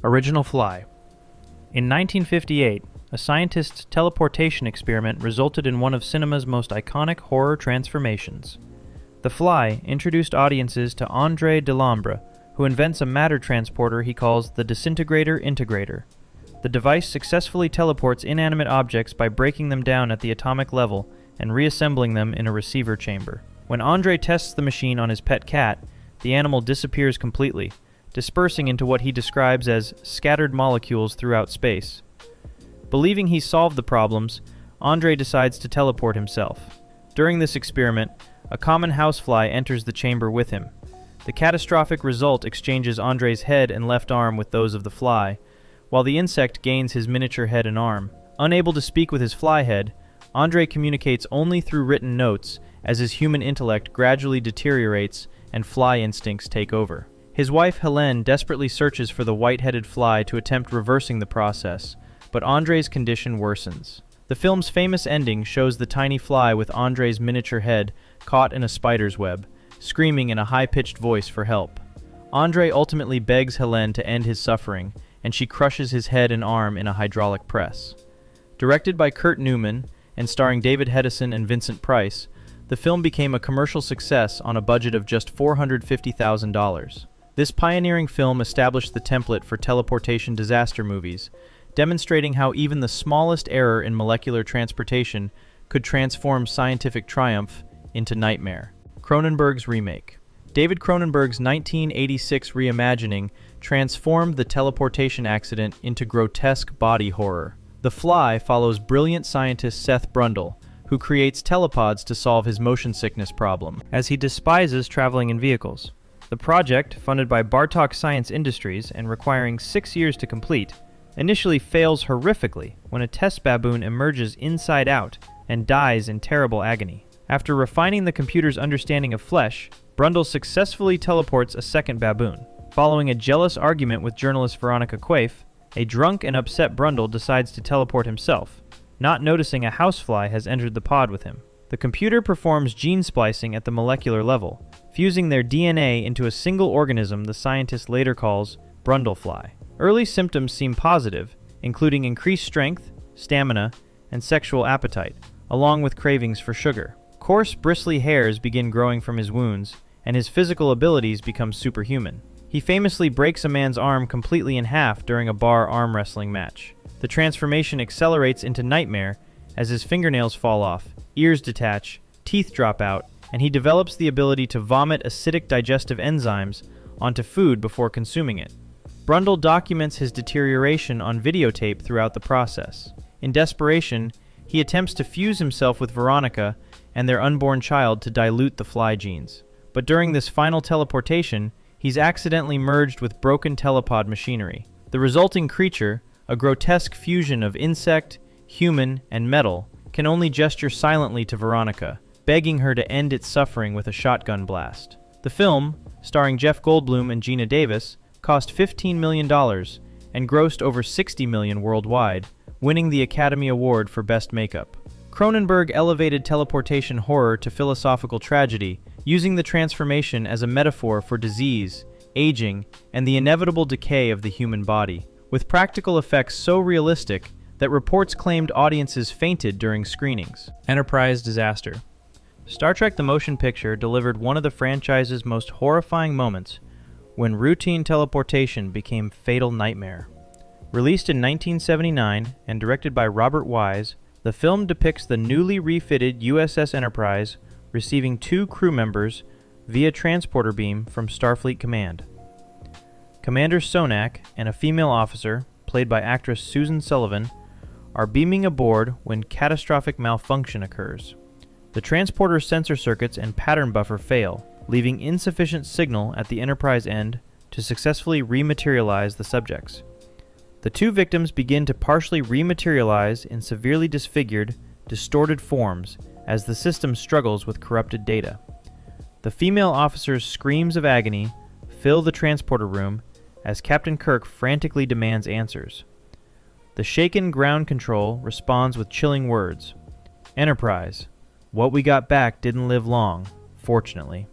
Original Fly. In 1958, a scientist's teleportation experiment resulted in one of cinema's most iconic horror transformations. The Fly introduced audiences to André Delambre, who invents a matter transporter he calls the Disintegrator Integrator. The device successfully teleports inanimate objects by breaking them down at the atomic level and reassembling them in a receiver chamber. When André tests the machine on his pet cat, the animal disappears completely, dispersing into what he describes as scattered molecules throughout space. Believing he's solved the problems, André decides to teleport himself. During this experiment, a common housefly enters the chamber with him. The catastrophic result exchanges André's head and left arm with those of the fly, while the insect gains his miniature head and arm. Unable to speak with his fly head, André communicates only through written notes as his human intellect gradually deteriorates and fly instincts take over. His wife Helene desperately searches for the white-headed fly to attempt reversing the process, but André's condition worsens. The film's famous ending shows the tiny fly with André's miniature head caught in a spider's web, screaming in a high-pitched voice for help. André ultimately begs Helene to end his suffering, and she crushes his head and arm in a hydraulic press. Directed by Kurt Newman and starring David Hedison and Vincent Price, the film became a commercial success on a budget of just $450,000. This pioneering film established the template for teleportation disaster movies, demonstrating how even the smallest error in molecular transportation could transform scientific triumph into nightmare. Cronenberg's Remake. David Cronenberg's 1986 reimagining transformed the teleportation accident into grotesque body horror. The Fly follows brilliant scientist Seth Brundle, who creates telepods to solve his motion sickness problem, as he despises traveling in vehicles. The project, funded by Bartok Science Industries and requiring 6 years to complete, initially fails horrifically when a test baboon emerges inside out and dies in terrible agony. After refining the computer's understanding of flesh, Brundle successfully teleports a second baboon. Following a jealous argument with journalist Veronica Quaife, a drunk and upset Brundle decides to teleport himself, not noticing a housefly has entered the pod with him. The computer performs gene splicing at the molecular level, fusing their DNA into a single organism the scientist later calls Brundlefly. Early symptoms seem positive, including increased strength, stamina, and sexual appetite, along with cravings for sugar. Coarse, bristly hairs begin growing from his wounds, and his physical abilities become superhuman. He famously breaks a man's arm completely in half during a bar arm wrestling match. The transformation accelerates into nightmare as his fingernails fall off, ears detach, teeth drop out, and he develops the ability to vomit acidic digestive enzymes onto food before consuming it. Brundle documents his deterioration on videotape throughout the process. In desperation, he attempts to fuse himself with Veronica and their unborn child to dilute the fly genes. But during this final teleportation, he's accidentally merged with broken telepod machinery. The resulting creature, a grotesque fusion of insect, human, and metal, can only gesture silently to Veronica, begging her to end its suffering with a shotgun blast. The film, starring Jeff Goldblum and Geena Davis, cost $15 million and grossed over $60 million worldwide, winning the Academy Award for Best Makeup. Cronenberg elevated teleportation horror to philosophical tragedy, using the transformation as a metaphor for disease, aging, and the inevitable decay of the human body, with practical effects so realistic that reports claimed audiences fainted during screenings. Enterprise disaster. Star Trek the Motion Picture delivered one of the franchise's most horrifying moments when routine teleportation became fatal nightmare. Released in 1979 and directed by Robert Wise, the film depicts the newly refitted USS Enterprise receiving 2 crew members via transporter beam from Starfleet Command. Commander Sonak and a female officer, played by actress Susan Sullivan, are beaming aboard when catastrophic malfunction occurs. The transporter's sensor circuits and pattern buffer fail, leaving insufficient signal at the Enterprise end to successfully rematerialize the subjects. The 2 victims begin to partially rematerialize in severely disfigured, distorted forms as the system struggles with corrupted data. The female officer's screams of agony fill the transporter room as Captain Kirk frantically demands answers. The shaken ground control responds with chilling words. Enterprise, what we got back didn't live long, fortunately.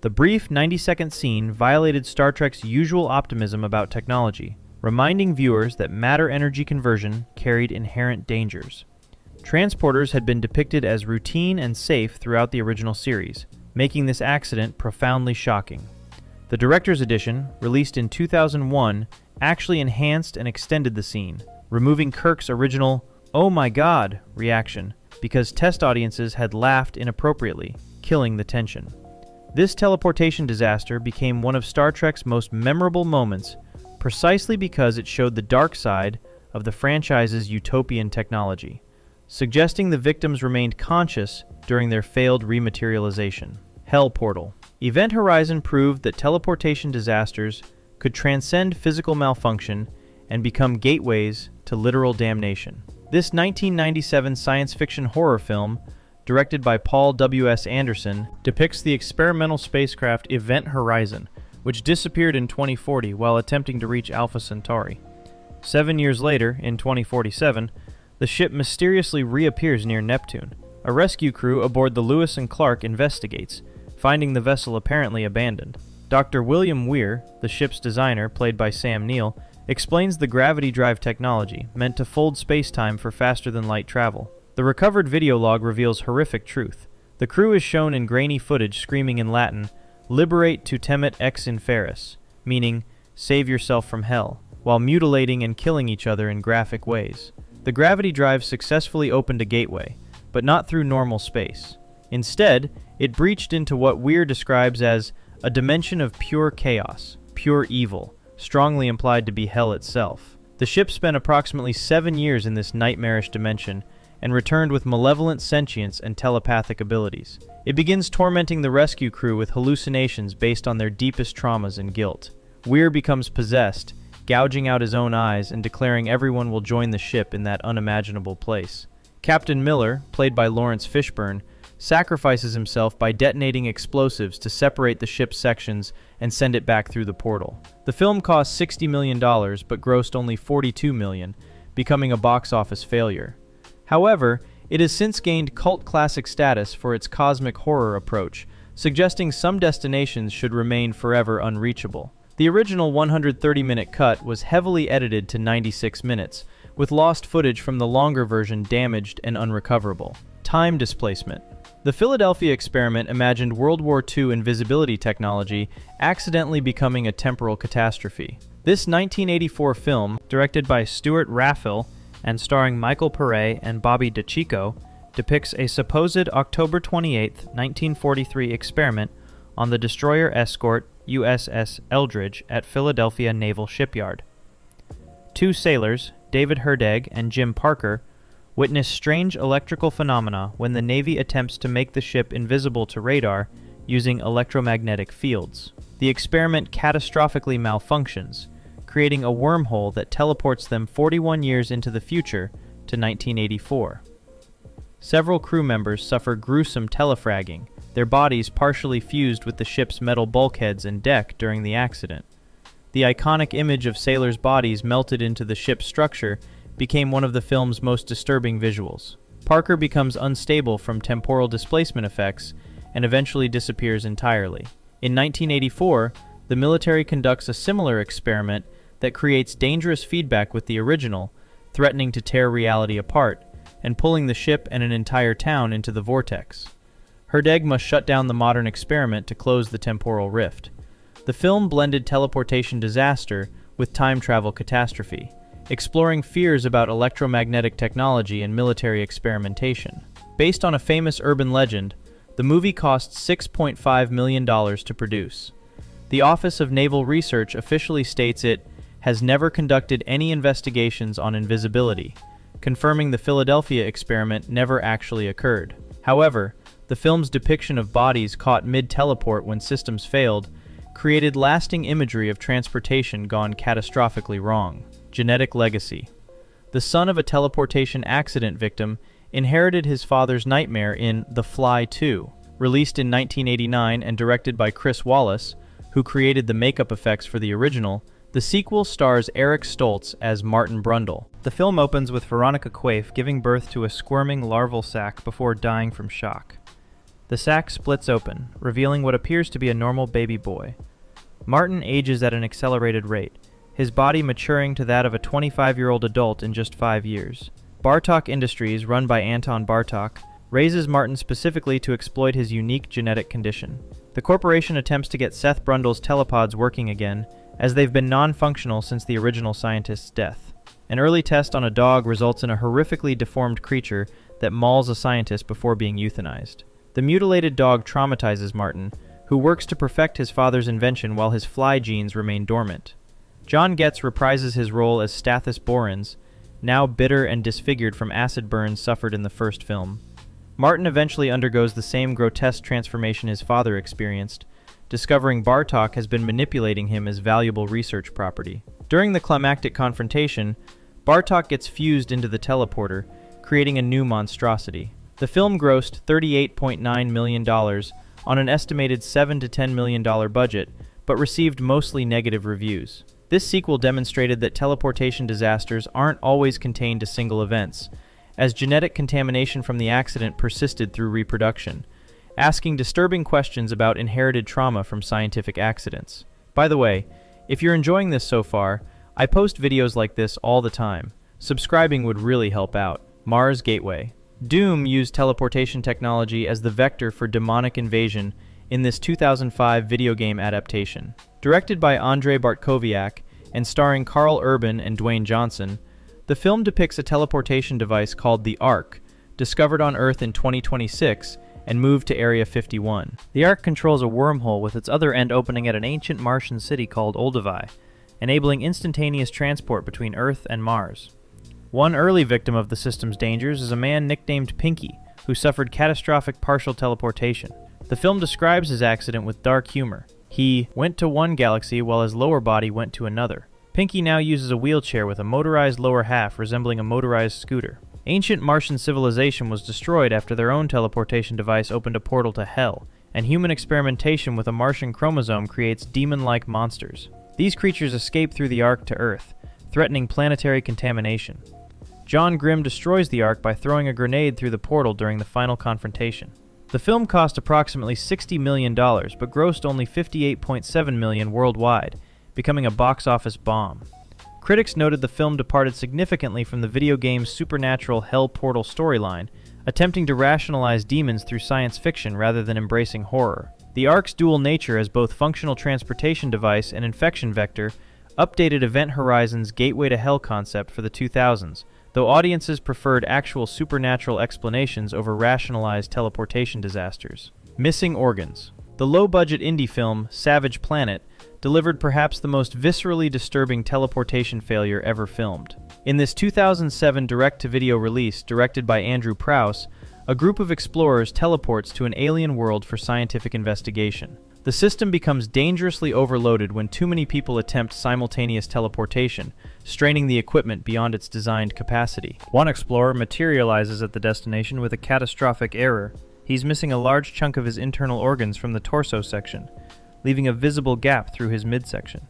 The brief 90-second scene violated Star Trek's usual optimism about technology, reminding viewers that matter energy conversion carried inherent dangers. Transporters had been depicted as routine and safe throughout the original series, making this accident profoundly shocking. The director's edition, released in 2001, actually enhanced and extended the scene, removing Kirk's original "oh my god" reaction because test audiences had laughed inappropriately, killing the tension. This teleportation disaster became one of Star Trek's most memorable moments precisely because it showed the dark side of the franchise's utopian technology, suggesting the victims remained conscious during their failed rematerialization. Hell Portal. Event Horizon proved that teleportation disasters could transcend physical malfunction and become gateways to literal damnation. This 1997 science fiction horror film, directed by Paul W.S. Anderson, depicts the experimental spacecraft Event Horizon, which disappeared in 2040 while attempting to reach Alpha Centauri. 7 years later, in 2047, the ship mysteriously reappears near Neptune. A rescue crew aboard the Lewis and Clark investigates, finding the vessel apparently abandoned. Dr. William Weir, the ship's designer, played by Sam Neill, explains the gravity drive technology, meant to fold space-time for faster-than-light travel. The recovered video log reveals horrific truth. The crew is shown in grainy footage screaming in Latin, "Liberate tu temet ex inferis," meaning, "save yourself from hell," while mutilating and killing each other in graphic ways. The gravity drive successfully opened a gateway, but not through normal space. Instead, it breached into what Weir describes as a dimension of pure chaos, pure evil, strongly implied to be hell itself. The ship spent approximately 7 years in this nightmarish dimension and returned with malevolent sentience and telepathic abilities. It begins tormenting the rescue crew with hallucinations based on their deepest traumas and guilt. Weir becomes possessed, gouging out his own eyes and declaring everyone will join the ship in that unimaginable place. Captain Miller, played by Lawrence Fishburne, sacrifices himself by detonating explosives to separate the ship's sections and send it back through the portal. The film cost $60 million but grossed only $42 million, becoming a box office failure. However, it has since gained cult classic status for its cosmic horror approach, suggesting some destinations should remain forever unreachable. The original 130-minute cut was heavily edited to 96 minutes, with lost footage from the longer version damaged and unrecoverable. Time displacement. The Philadelphia experiment imagined World War II invisibility technology accidentally becoming a temporal catastrophe. This 1984 film, directed by Stuart Raffill and starring Michael Pare and Bobby DeCicco, depicts a supposed October 28, 1943 experiment on the destroyer escort USS Eldridge at Philadelphia Naval Shipyard. Two sailors, David Herdeg and Jim Parker, witness strange electrical phenomena when the Navy attempts to make the ship invisible to radar using electromagnetic fields. The experiment catastrophically malfunctions, creating a wormhole that teleports them 41 years into the future to 1984. Several crew members suffer gruesome telefragging, their bodies partially fused with the ship's metal bulkheads and deck during the accident. The iconic image of sailors' bodies melted into the ship's structure became one of the film's most disturbing visuals. Parker becomes unstable from temporal displacement effects and eventually disappears entirely. In 1984, the military conducts a similar experiment that creates dangerous feedback with the original, threatening to tear reality apart and pulling the ship and an entire town into the vortex. Herdeg must shut down the modern experiment to close the temporal rift. The film blended teleportation disaster with time travel catastrophe, exploring fears about electromagnetic technology and military experimentation. Based on a famous urban legend, the movie cost $6.5 million to produce. The Office of Naval Research officially states it has never conducted any investigations on invisibility, confirming the Philadelphia experiment never actually occurred. However, the film's depiction of bodies caught mid-teleport when systems failed created lasting imagery of transportation gone catastrophically wrong. Genetic legacy. The son of a teleportation accident victim inherited his father's nightmare in The Fly 2, released in 1989 and directed by Chris Wallace, who created the makeup effects for the original. The sequel stars Eric Stoltz as Martin Brundle. The film opens with Veronica Quaife giving birth to a squirming larval sac before dying from shock. The sac splits open, revealing what appears to be a normal baby boy. Martin ages at an accelerated rate, his body maturing to that of a 25-year-old adult in just 5 years. Bartok Industries, run by Anton Bartok, raises Martin specifically to exploit his unique genetic condition. The corporation attempts to get Seth Brundle's telepods working again, as they've been non-functional since the original scientist's death. An early test on a dog results in a horrifically deformed creature that mauls a scientist before being euthanized. The mutilated dog traumatizes Martin, who works to perfect his father's invention while his fly genes remain dormant. John Getz reprises his role as Stathis Borans, now bitter and disfigured from acid burns suffered in the first film. Martin eventually undergoes the same grotesque transformation his father experienced, discovering Bartok has been manipulating him as valuable research property. During the climactic confrontation, Bartok gets fused into the teleporter, creating a new monstrosity. The film grossed $38.9 million on an estimated $7 to $10 million budget, but received mostly negative reviews. This sequel demonstrated that teleportation disasters aren't always contained to single events, as genetic contamination from the accident persisted through reproduction, asking disturbing questions about inherited trauma from scientific accidents. By the way, if you're enjoying this so far, I post videos like this all the time. Subscribing would really help out. Mars Gateway. Doom used teleportation technology as the vector for demonic invasion in this 2005 video game adaptation. Directed by Andrei Bartkowiak and starring Carl Urban and Dwayne Johnson, the film depicts a teleportation device called the Ark, discovered on Earth in 2026 and moved to Area 51. The Ark controls a wormhole with its other end opening at an ancient Martian city called Olduvai, enabling instantaneous transport between Earth and Mars. One early victim of the system's dangers is a man nicknamed Pinky, who suffered catastrophic partial teleportation. The film describes his accident with dark humor. He went to one galaxy while his lower body went to another. Pinky now uses a wheelchair with a motorized lower half resembling a motorized scooter. Ancient Martian civilization was destroyed after their own teleportation device opened a portal to hell, and human experimentation with a Martian chromosome creates demon-like monsters. These creatures escape through the Ark to Earth, threatening planetary contamination. John Grimm destroys the Ark by throwing a grenade through the portal during the final confrontation. The film cost approximately $60 million, but grossed only $58.7 million worldwide, becoming a box office bomb. Critics noted the film departed significantly from the video game's supernatural Hell Portal storyline, attempting to rationalize demons through science fiction rather than embracing horror. The Ark's dual nature as both functional transportation device and infection vector updated Event Horizon's Gateway to Hell concept for the 2000s, though audiences preferred actual supernatural explanations over rationalized teleportation disasters. Missing organs. The low-budget indie film, Savage Planet, delivered perhaps the most viscerally disturbing teleportation failure ever filmed. In this 2007 direct-to-video release directed by Andrew Prouse, a group of explorers teleports to an alien world for scientific investigation. The system becomes dangerously overloaded when too many people attempt simultaneous teleportation, straining the equipment beyond its designed capacity. One explorer materializes at the destination with a catastrophic error. He's missing a large chunk of his internal organs from the torso section, leaving a visible gap through his midsection.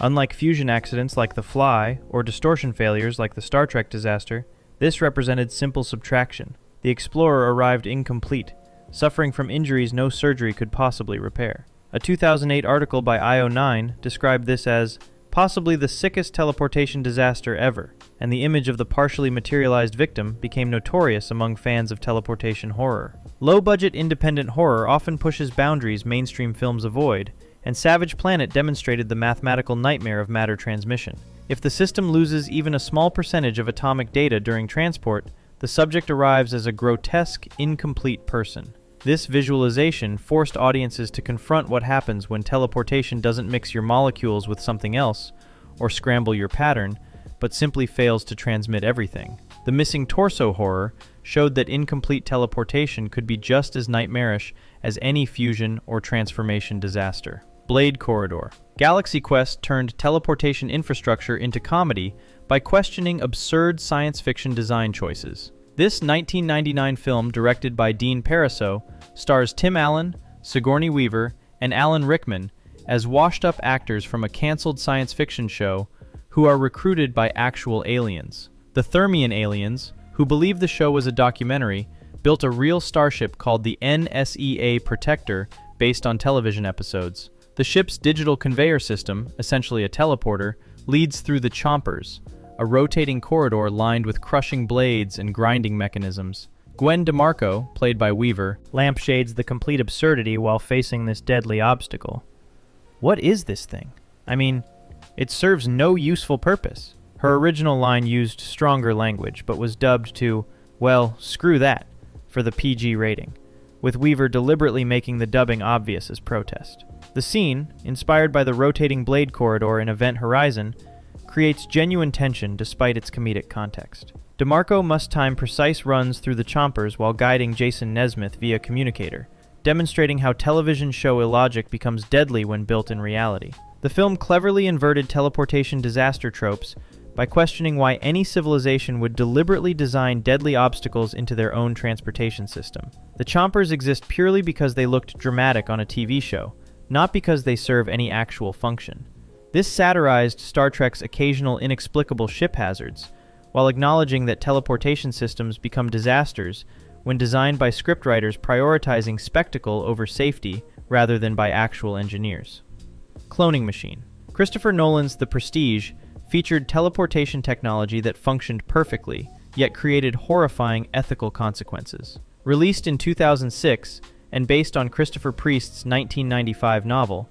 Unlike fusion accidents like the Fly, or distortion failures like the Star Trek disaster, this represented simple subtraction. The explorer arrived incomplete, suffering from injuries no surgery could possibly repair. A 2008 article by IO9 described this as possibly the sickest teleportation disaster ever, and the image of the partially materialized victim became notorious among fans of teleportation horror. Low-budget independent horror often pushes boundaries mainstream films avoid, and Savage Planet demonstrated the mathematical nightmare of matter transmission. If the system loses even a small percentage of atomic data during transport, the subject arrives as a grotesque, incomplete person. This visualization forced audiences to confront what happens when teleportation doesn't mix your molecules with something else, or scramble your pattern, but simply fails to transmit everything. The missing torso horror showed that incomplete teleportation could be just as nightmarish as any fusion or transformation disaster. Blade Corridor. Galaxy Quest turned teleportation infrastructure into comedy by questioning absurd science fiction design choices. This 1999 film, directed by Dean Parisot, stars Tim Allen, Sigourney Weaver, and Alan Rickman as washed-up actors from a canceled science fiction show who are recruited by actual aliens. The Thermian aliens, who believed the show was a documentary, built a real starship called the NSEA Protector based on television episodes. The ship's digital conveyor system, essentially a teleporter, leads through the chompers, a rotating corridor lined with crushing blades and grinding mechanisms. Gwen DeMarco, played by Weaver, lampshades the complete absurdity while facing this deadly obstacle. What is this thing? I mean, it serves no useful purpose. Her original line used stronger language, but was dubbed to, well, screw that, for the PG rating, with Weaver deliberately making the dubbing obvious as protest. The scene, inspired by the rotating blade corridor in Event Horizon, creates genuine tension despite its comedic context. DeMarco must time precise runs through the chompers while guiding Jason Nesmith via communicator, demonstrating how television show illogic becomes deadly when built in reality. The film cleverly inverted teleportation disaster tropes by questioning why any civilization would deliberately design deadly obstacles into their own transportation system. The chompers exist purely because they looked dramatic on a TV show, not because they serve any actual function. This satirized Star Trek's occasional inexplicable ship hazards, while acknowledging that teleportation systems become disasters when designed by scriptwriters prioritizing spectacle over safety rather than by actual engineers. Cloning machine. Christopher Nolan's The Prestige featured teleportation technology that functioned perfectly, yet created horrifying ethical consequences. Released in 2006 and based on Christopher Priest's 1995 novel,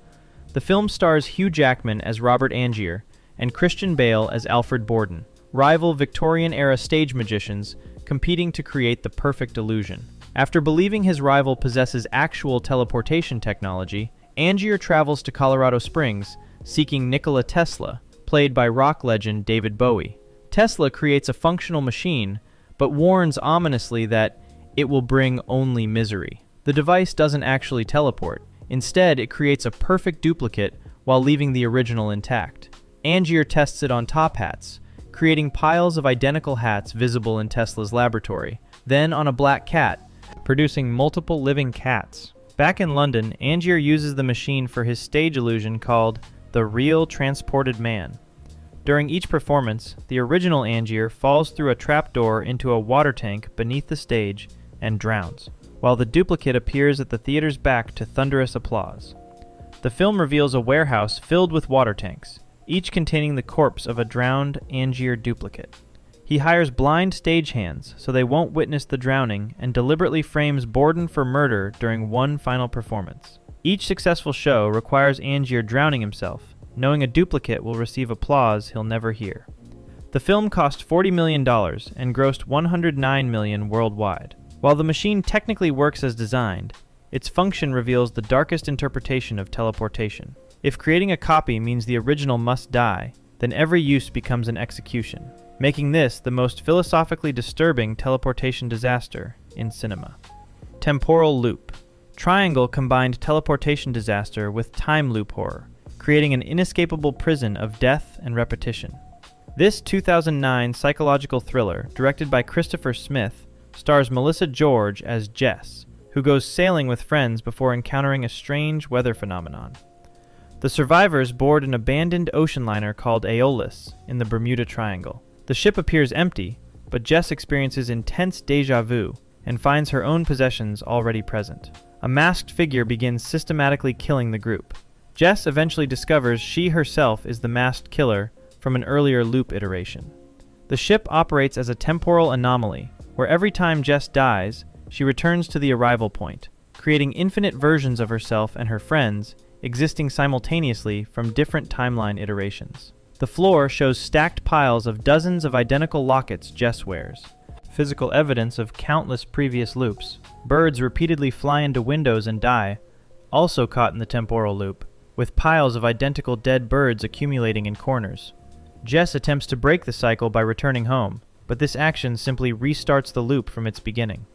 the film stars Hugh Jackman as Robert Angier and Christian Bale as Alfred Borden, rival Victorian-era stage magicians competing to create the perfect illusion. After believing his rival possesses actual teleportation technology, Angier travels to Colorado Springs seeking Nikola Tesla, played by rock legend David Bowie. Tesla creates a functional machine, but warns ominously that it will bring only misery. The device doesn't actually teleport. Instead, it creates a perfect duplicate while leaving the original intact. Angier tests it on top hats, creating piles of identical hats visible in Tesla's laboratory, then on a black cat, producing multiple living cats. Back in London, Angier uses the machine for his stage illusion called The Real Transported Man. During each performance, the original Angier falls through a trapdoor into a water tank beneath the stage and drowns, while the duplicate appears at the theater's back to thunderous applause. The film reveals a warehouse filled with water tanks, each containing the corpse of a drowned Angier duplicate. He hires blind stagehands so they won't witness the drowning and deliberately frames Borden for murder during one final performance. Each successful show requires Angier drowning himself, knowing a duplicate will receive applause he'll never hear. The film cost $40 million and grossed $109 million worldwide. While the machine technically works as designed, its function reveals the darkest interpretation of teleportation. If creating a copy means the original must die, then every use becomes an execution, making this the most philosophically disturbing teleportation disaster in cinema. Temporal Loop. Triangle combined teleportation disaster with time loop horror, creating an inescapable prison of death and repetition. This 2009 psychological thriller, directed by Christopher Smith, stars Melissa George as Jess, who goes sailing with friends before encountering a strange weather phenomenon. The survivors board an abandoned ocean liner called Aeolus in the Bermuda Triangle. The ship appears empty, but Jess experiences intense déjà vu and finds her own possessions already present. A masked figure begins systematically killing the group. Jess eventually discovers she herself is the masked killer from an earlier loop iteration. The ship operates as a temporal anomaly, where every time Jess dies, she returns to the arrival point, creating infinite versions of herself and her friends existing simultaneously from different timeline iterations. The floor shows stacked piles of dozens of identical lockets Jess wears, physical evidence of countless previous loops. Birds repeatedly fly into windows and die, also caught in the temporal loop, with piles of identical dead birds accumulating in corners. Jess attempts to break the cycle by returning home, but this action simply restarts the loop from its beginning.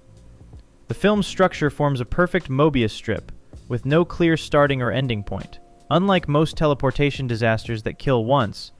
The film's structure forms a perfect Mobius strip, with no clear starting or ending point. Unlike most teleportation disasters that kill once,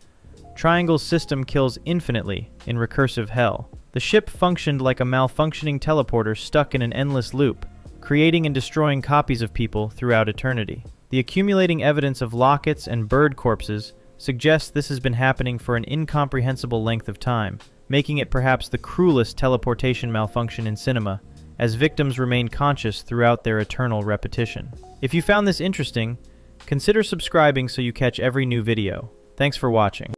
Triangle's system kills infinitely in recursive hell. The ship functioned like a malfunctioning teleporter stuck in an endless loop, creating and destroying copies of people throughout eternity. The accumulating evidence of lockets and bird corpses suggests this has been happening for an incomprehensible length of time, making it perhaps the cruelest teleportation malfunction in cinema, as victims remain conscious throughout their eternal repetition. If you found this interesting, consider subscribing so you catch every new video. Thanks for watching.